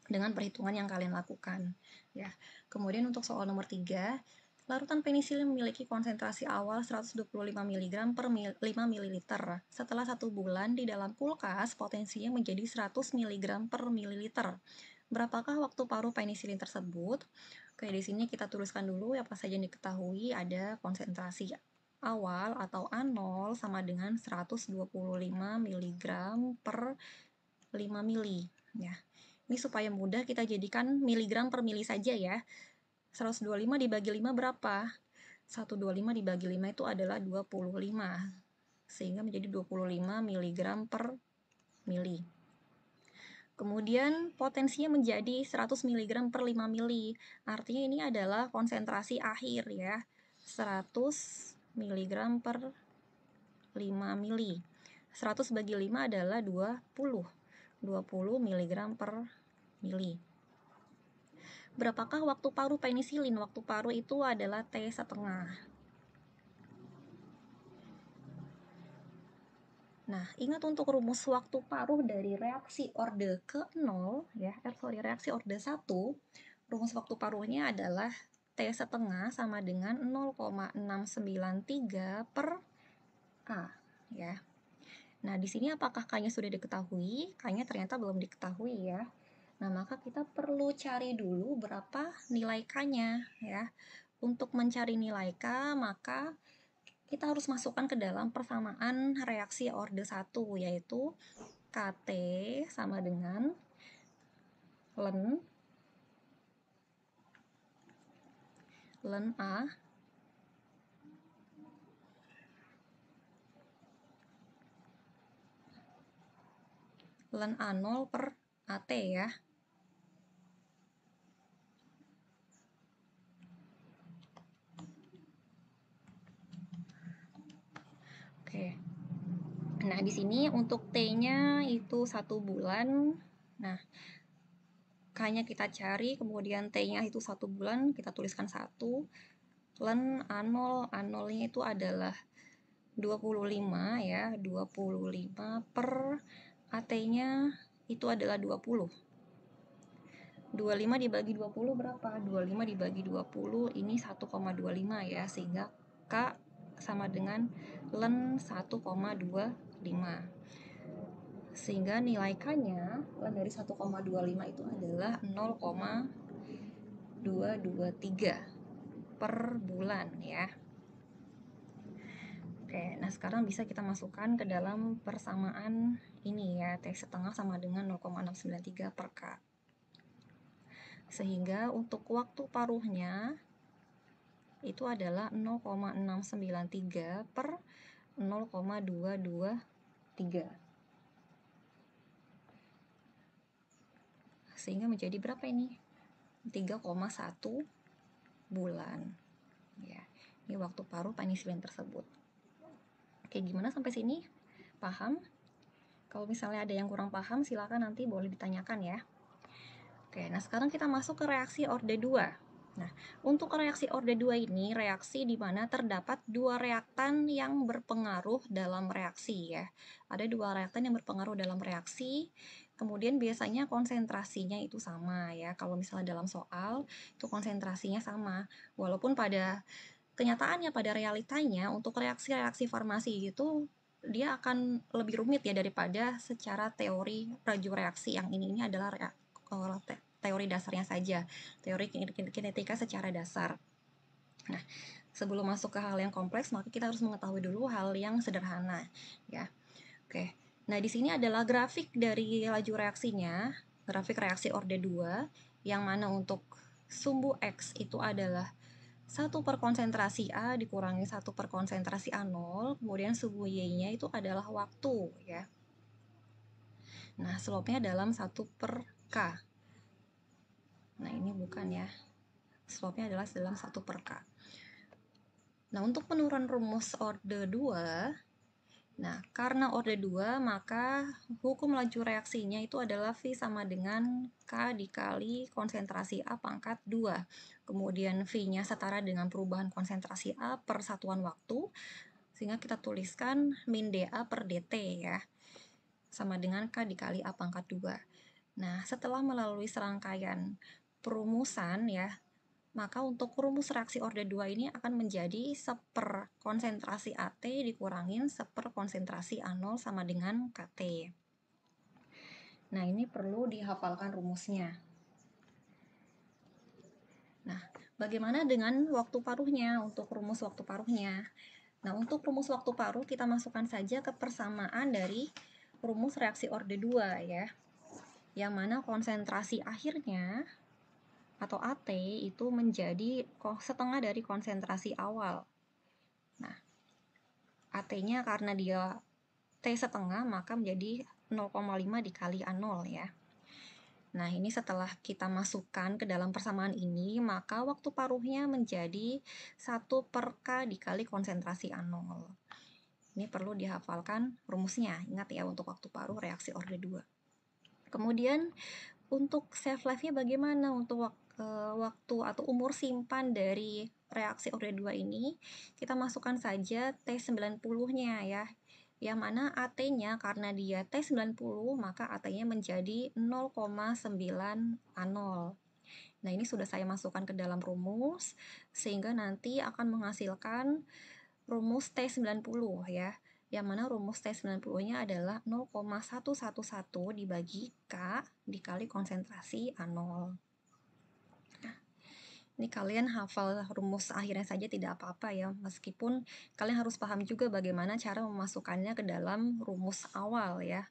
dengan perhitungan yang kalian lakukan ya. Kemudian untuk soal nomor 3, larutan penisilin memiliki konsentrasi awal 125 mg per 5 ml. Setelah 1 bulan di dalam kulkas, potensinya menjadi 100 mg per mililiter. Berapakah waktu paruh penisilin tersebut? Oke, di sini kita tuliskan dulu apa saja yang diketahui. Ada konsentrasi awal atau A0 sama dengan 125 mg per 5 mili ya. Ini supaya mudah kita jadikan miligram per mili saja ya. 125 dibagi 5 berapa? 125 dibagi 5 itu adalah 25. Sehingga menjadi 25 mg per mili. Kemudian potensinya menjadi 100 mg per 5 mili. Artinya ini adalah konsentrasi akhir ya. 100 mg per 5 mili. 100 bagi 5 adalah 20. 20 mg per mili. Berapakah waktu paruh penisilin? Waktu paruh itu adalah T1/2. Nah, ingat untuk rumus waktu paruh dari reaksi orde ke-0 ya, reaksi orde 1, rumus waktu paruhnya adalah T1/2 sama dengan 0,693 per K ya. Nah, di sini apakah K-nya sudah diketahui? K-nya ternyata belum diketahui ya. Nah, maka kita perlu cari dulu berapa nilai K-nya ya. Untuk mencari nilai K, maka kita harus masukkan ke dalam persamaan reaksi orde 1, yaitu Kt sama dengan ln A ln A0 per At ya. Oke. Nah, di sini untuk T-nya itu 1 bulan. Nah, K-nya kita cari, kemudian T-nya itu 1 bulan, kita tuliskan 1. Ln A0, A0-nya itu adalah 25 ya, 25 per AT-nya itu adalah 20. 25 dibagi 20 berapa? 25 dibagi 20 ini 1,25 ya, sehingga K sama dengan ln 1,25. Sehingga nilai K-nya ln dari 1,25 itu adalah 0,223 per bulan ya. Oke, nah sekarang bisa kita masukkan ke dalam persamaan ini ya, T1/2 sama dengan 0,693 per K. Sehingga untuk waktu paruhnya itu adalah 0,693 per 0,223. Sehingga menjadi berapa ini? 3,1 bulan. Ya, ini waktu paruh penisilin tersebut. Oke, gimana sampai sini? Paham? Kalau misalnya ada yang kurang paham, silakan nanti boleh ditanyakan ya. Oke, nah sekarang kita masuk ke reaksi orde 2. Nah, untuk reaksi orde 2 ini, reaksi di mana terdapat dua reaktan yang berpengaruh dalam reaksi ya. Ada dua reaktan yang berpengaruh dalam reaksi, kemudian biasanya konsentrasinya itu sama ya. Kalau misalnya dalam soal, itu konsentrasinya sama. Walaupun pada kenyataannya, pada realitanya, untuk reaksi-reaksi farmasi itu, dia akan lebih rumit ya daripada secara teori laju reaksi. Yang ini adalah teori dasarnya saja, teori kinetika secara dasar. Nah, sebelum masuk ke hal yang kompleks, maka kita harus mengetahui dulu hal yang sederhana ya. Oke. Nah, di sini adalah grafik dari laju reaksinya, grafik reaksi orde 2, yang mana untuk sumbu X itu adalah 1 per konsentrasi A dikurangi 1 per konsentrasi A0, kemudian sumbu Y-nya itu adalah waktu ya. Nah, slope-nya dalam 1 per K. Nah, ini bukan ya. Slope-nya adalah dalam 1 per K. Nah, untuk penurunan rumus orde 2, nah, karena orde 2, maka hukum laju reaksinya itu adalah V sama dengan K dikali konsentrasi A pangkat 2. Kemudian V-nya setara dengan perubahan konsentrasi A per satuan waktu, sehingga kita tuliskan min dA per dt ya, sama dengan K dikali A pangkat 2. Nah, setelah melalui serangkaian perumusan ya, maka untuk rumus reaksi orde 2 ini akan menjadi 1/per konsentrasi AT dikurangin 1/per konsentrasi A0 sama dengan KT. Nah, ini perlu dihafalkan rumusnya. Nah, bagaimana dengan waktu paruhnya? Untuk rumus waktu paruhnya. Nah, untuk rumus waktu paruh kita masukkan saja ke persamaan dari rumus reaksi orde 2 ya. Yang mana konsentrasi akhirnya atau AT itu menjadi setengah dari konsentrasi awal. Nah, AT-nya karena dia T1/2 maka menjadi 0,5 dikali A0 ya. Nah, ini setelah kita masukkan ke dalam persamaan ini, maka waktu paruhnya menjadi 1/K dikali konsentrasi A0. Ini perlu dihafalkan rumusnya. Ingat ya untuk waktu paruh reaksi orde 2. Kemudian untuk shelf life-nya bagaimana untuk waktu atau umur simpan dari reaksi orde 2 ini? Kita masukkan saja T90-nya ya. Yang mana AT-nya karena dia T90 maka AT-nya menjadi 0,9 A0. Nah, ini sudah saya masukkan ke dalam rumus sehingga nanti akan menghasilkan rumus T90 ya. Yang mana rumus T90-nya adalah 0,111 dibagi K dikali konsentrasi A0. Ini kalian hafal rumus akhirnya saja tidak apa-apa ya, meskipun kalian harus paham juga bagaimana cara memasukkannya ke dalam rumus awal ya,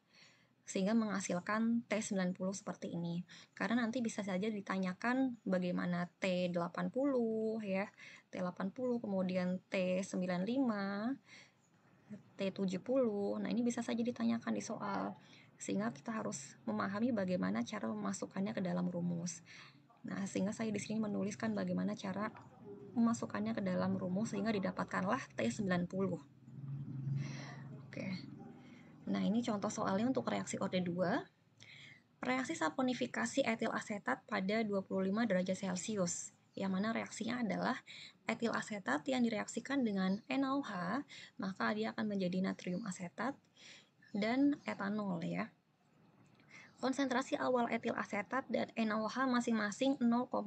sehingga menghasilkan T90 seperti ini. Karena nanti bisa saja ditanyakan bagaimana T80 ya, T80 kemudian T95, T70. Nah, ini bisa saja ditanyakan di soal. Sehingga kita harus memahami bagaimana cara memasukkannya ke dalam rumus. Nah, sehingga saya di sini menuliskan bagaimana cara memasukkannya ke dalam rumus sehingga didapatkanlah T90. Oke. Nah, ini contoh soalnya untuk reaksi orde 2. Reaksi saponifikasi etil asetat pada 25 derajat Celcius. Yang mana reaksinya adalah etil asetat yang direaksikan dengan NaOH, maka dia akan menjadi natrium asetat dan etanol ya. Konsentrasi awal etil asetat dan NaOH masing-masing 0,01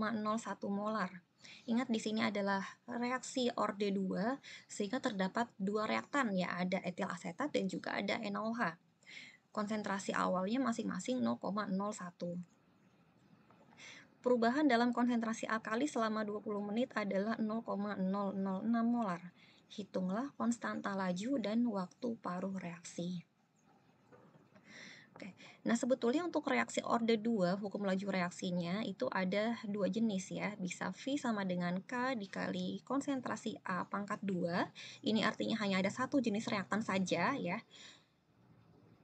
molar. Ingat di sini adalah reaksi orde 2 sehingga terdapat dua reaktan ya, ada etil asetat dan juga ada NaOH. Konsentrasi awalnya masing-masing 0,01. Perubahan dalam konsentrasi alkali selama 20 menit adalah 0,006 molar. Hitunglah konstanta laju dan waktu paruh reaksi. Nah, sebetulnya untuk reaksi orde 2, hukum laju reaksinya itu ada dua jenis ya. Bisa V sama dengan K dikali konsentrasi A pangkat 2. Ini artinya hanya ada satu jenis reaktan saja ya.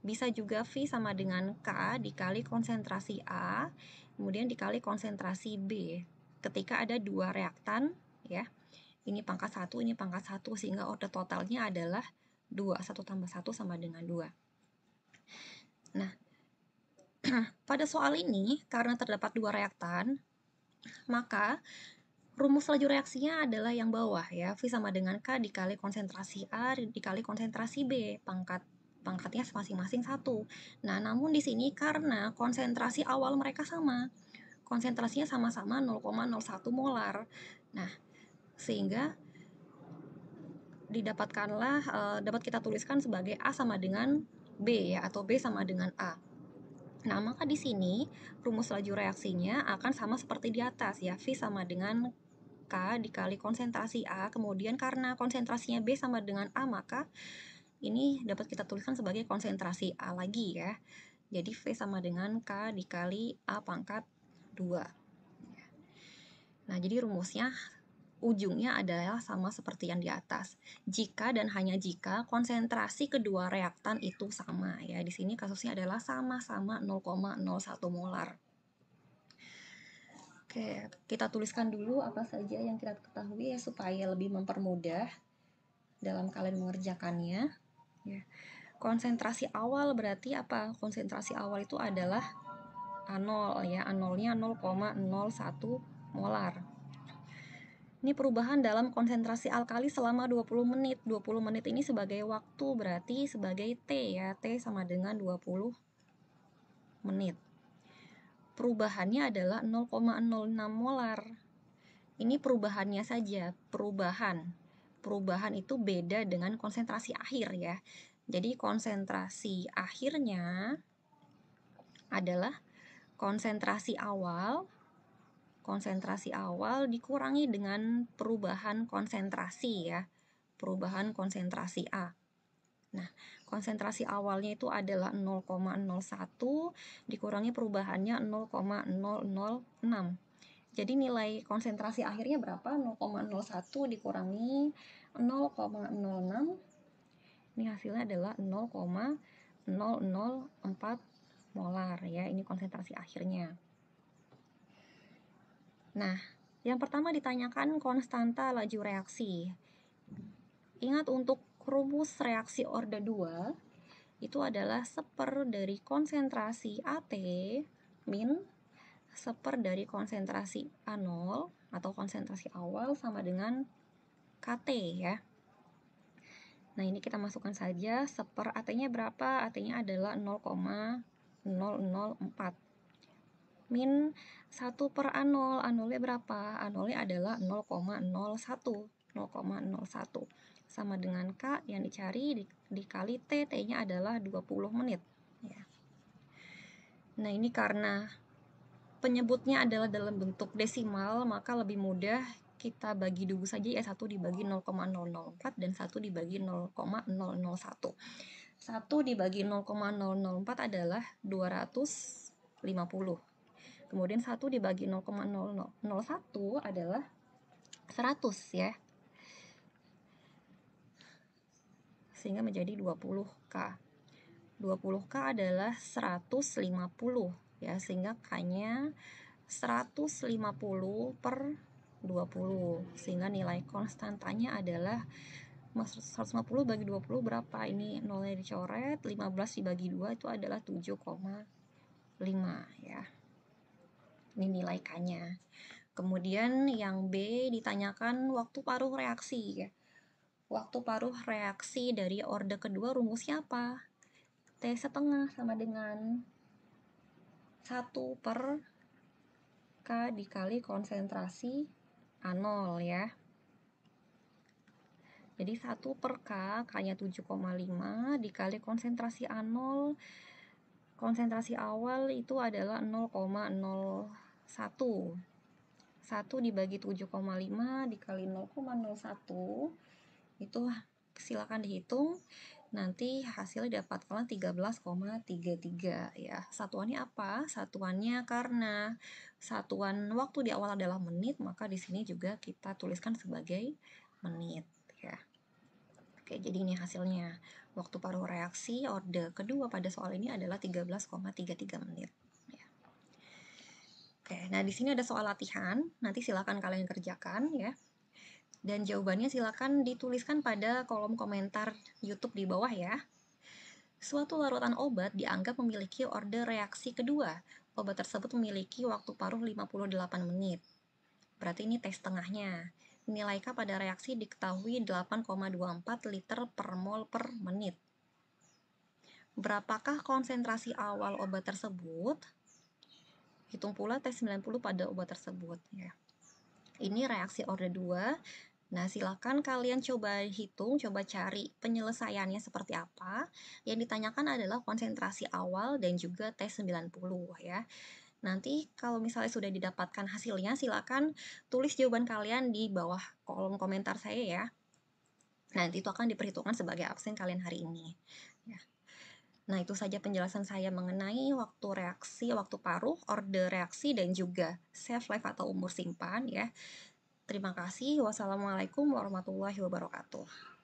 Bisa juga V sama dengan K dikali konsentrasi A, kemudian dikali konsentrasi B. Ketika ada dua reaktan ya. Ini pangkat 1, ini pangkat 1, sehingga orde totalnya adalah 2. 1 tambah 1 sama dengan 2. Nah, pada soal ini, karena terdapat dua reaktan, maka rumus laju reaksinya adalah yang bawah ya. V sama dengan K dikali konsentrasi A dikali konsentrasi B. Pangkatnya masing-masing 1. Nah, namun di sini karena konsentrasi awal mereka sama. Konsentrasinya sama-sama 0,01 molar. Nah, sehingga didapatkanlah dapat kita tuliskan sebagai A sama dengan B ya, atau B sama dengan A. Nah, maka di sini rumus laju reaksinya akan sama seperti di atas ya. V sama dengan K dikali konsentrasi A, kemudian karena konsentrasinya B sama dengan A, maka ini dapat kita tuliskan sebagai konsentrasi A lagi ya. Jadi V sama dengan K dikali A pangkat 2. Nah, jadi rumusnya ujungnya adalah sama seperti yang di atas. Jika dan hanya jika konsentrasi kedua reaktan itu sama ya. Di sini kasusnya adalah sama-sama 0,01 molar. Oke, kita tuliskan dulu apa saja yang kita ketahui ya supaya lebih mempermudah dalam kalian mengerjakannya. Ya. Konsentrasi awal berarti apa? Konsentrasi awal itu adalah A0 ya. A0-nya 0,01 molar. Ini perubahan dalam konsentrasi alkali selama 20 menit. 20 menit ini sebagai waktu, berarti sebagai T ya. T sama dengan 20 menit. Perubahannya adalah 0,06 molar. Ini perubahannya saja, perubahan. Perubahan itu beda dengan konsentrasi akhir ya. Jadi konsentrasi akhirnya adalah konsentrasi awal dikurangi dengan perubahan konsentrasi ya, perubahan konsentrasi A. Nah, konsentrasi awalnya itu adalah 0,01 dikurangi perubahannya 0,006. Jadi nilai konsentrasi akhirnya berapa? 0,01 dikurangi 0,06. Ini hasilnya adalah 0,004 molar ya, ini konsentrasi akhirnya. Nah, yang pertama ditanyakan konstanta laju reaksi. Ingat untuk rumus reaksi orde 2 itu adalah seper dari konsentrasi AT min seper dari konsentrasi A0 atau konsentrasi awal sama dengan KT ya. Nah, ini kita masukkan saja seper AT-nya berapa? AT-nya adalah 0,004 min 1 per A0. A0-nya berapa? A0-nya adalah 0,01. 0,01 sama dengan K yang dicari dikali T, T-nya adalah 20 menit ya. Nah, ini karena penyebutnya adalah dalam bentuk desimal, maka lebih mudah kita bagi dulu saja ya, 1 dibagi 0,004 dan 1 dibagi 0,001. 1 dibagi 0,004 adalah 250. Kemudian 1 dibagi 0,001 adalah 100 ya. Sehingga menjadi 20K. 20K adalah 150 ya, sehingga K-nya 150 per 20, sehingga nilai konstantanya adalah 150 bagi 20 berapa? Ini nolnya dicoret, 15 dibagi 2 itu adalah 7,5 ya. Ini nilai K-nya. Kemudian yang B ditanyakan waktu paruh reaksi ya. Waktu paruh reaksi dari orde kedua rumusnya apa? T setengah sama dengan 1 per K dikali konsentrasi A0 ya. Jadi 1 per K, K-nya 7,5 dikali konsentrasi A0, konsentrasi awal itu adalah 0,01. 1 dibagi 7,5 dikali 0,01 itu silakan dihitung, nanti hasilnya dapatkan 13,33 ya. Satuannya apa? Satuannya karena satuan waktu di awal adalah menit, maka di sini juga kita tuliskan sebagai menit ya. Oke, jadi ini hasilnya. Waktu paruh reaksi orde kedua pada soal ini adalah 13,33 menit. Ya. Oke, nah di sini ada soal latihan, nanti silakan kalian kerjakan ya. Dan jawabannya silakan dituliskan pada kolom komentar YouTube di bawah ya. Suatu larutan obat dianggap memiliki orde reaksi kedua. Obat tersebut memiliki waktu paruh 58 menit. Berarti ini tes tengahnya. Nilai K pada reaksi diketahui 8,24 liter per mol per menit. Berapakah konsentrasi awal obat tersebut? Hitung pula T90 pada obat tersebut ya. Ini reaksi orde 2. Nah, silakan kalian coba hitung, coba cari penyelesaiannya seperti apa. Yang ditanyakan adalah konsentrasi awal dan juga T90 ya. Nanti kalau misalnya sudah didapatkan hasilnya, silakan tulis jawaban kalian di bawah kolom komentar saya ya. Nanti itu akan diperhitungkan sebagai absen kalian hari ini. Ya. Nah, itu saja penjelasan saya mengenai waktu reaksi, waktu paruh, orde reaksi, dan juga shelf life atau umur simpan ya. Terima kasih. Wassalamualaikum warahmatullahi wabarakatuh.